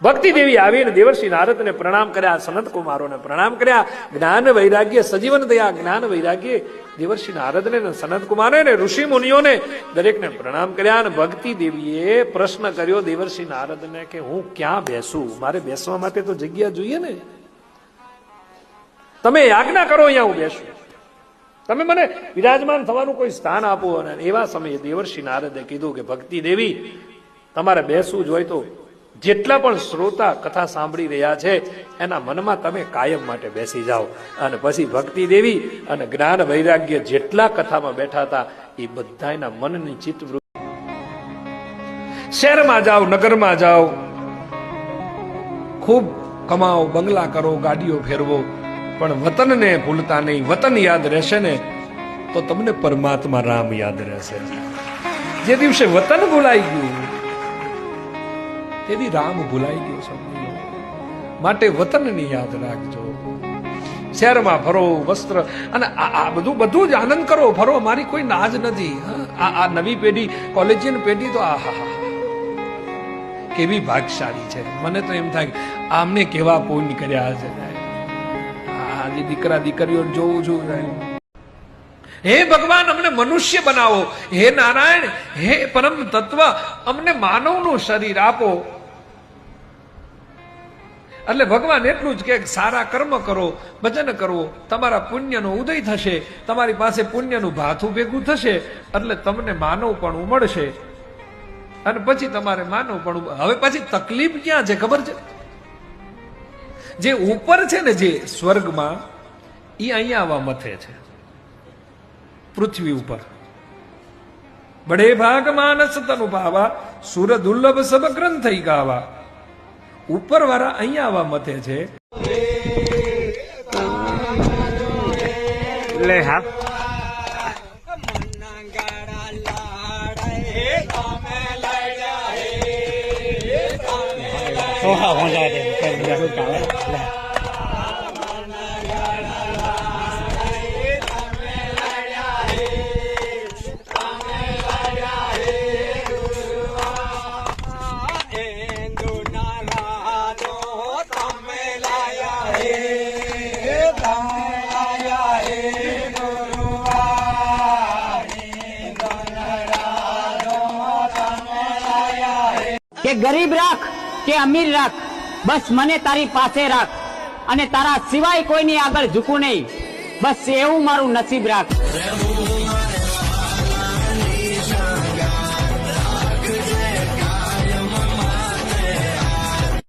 ભક્તિ દેવી આવીને દેવર્ષિ નારદને પ્રણામ કર્યા, સનત કુમારોને પ્રણામ કર્યા. જ્ઞાન વૈરાગ્ય સજીવન થયા. જ્ઞાન વૈરાગ્ય દેવર્ષિ નારદને સનત કુમારોને ઋષિ મુનિઓને દરેકને પ્રણામ કર્યા. અને ભક્તિ દેવીએ પ્રશ્ન કર્યો દેવર્ષિ નારદને કે હું ક્યાં બેસું? મારે બેસવા માટે તો જગ્યા જોઈએ ને. તમે આજ્ઞા કરો, અહીંયા હું બેસું. તમે મને વિરાજમાન થવાનું કોઈ સ્થાન આપો. અને એવા સમયે દેવર્ષિ નારદે કીધું કે ભક્તિ દેવી, તમારે બેસવું જ હોય તો જેટલા પણ શ્રોતા કથા સાંભળી રહ્યા છે એના મનમાં તમે કાયમ માટે બેસી જાઓ. અને પછી ભક્તિ દેવી અને જ્ઞાન વૈરાગ્ય જેટલા કથામાં બેઠા હતા એ બધાના મનની ચિત્તવૃત્તિ. શહેરમાં જાઓ, નગરમાં જાઓ, ખૂબ કમાઓ, બંગલા કરો, ગાડીઓ ફેરવો, પણ વતનને ભૂલતા નહીં. વતન યાદ રહેશે ને તો તમને પરમાત્મા રામ યાદ રહેશે. જે દિવસે વતન ભૂલાઈ ગયું તેથી રામ ભૂલાઈ ગયો, સમજી લો. માટે વતનની યાદ રાખજો. શહેરમાં ફરો, વસ્ત્ર અને આ બધું જ આનંદ કરો, ફરો. મારી કોઈ નાજ નથી. આ નવી પેઢી, કોલેજિયન પેઢી તો કેવી ભાગશાળી છે. મને તો એમ થાય આમને કેવા પુણ્ય કર્યા છે. આજે દીકરા દીકરીઓ જોઉં છું. હે ભગવાન, અમને મનુષ્ય બનાવો. હે નારાયણ, હે પરમ તત્વ, અમને માનવનું શરીર આપો. એટલે ભગવાન એટલું જ કે સારા કર્મ કરો, ભજન કરો, તમારા પુણ્યનો ઉદય થશે, તમારી પાસે પુણ્યનું ભાથું ભેગું થશે, એટલે તમને માનવપણું મળશે. અને પછી તમારે માનવપણું. હવે પછી તકલીફ ક્યાં છે ખબર છે? જે ઉપર છે ને, જે સ્વર્ગમાં, એ અહીંયા આવવા મથે છે. પૃથ્વી ઉપર બડે ભાગ માનસ તનુ ભાવા, સુર દુર્લભ સબ ગ્રંથ ગાવા. ઉપર વાળા અહીંયા આવવા મથે છે. લે હા, સોહા હો જાય કે ગરીબ રાખ કે અમીર રાખ, બસ મને તારી પાસે રાખ. અને તારા સિવાય કોઈની આગળ ઝૂકું નહીં, બસ એવું મારું નસીબ રાખ.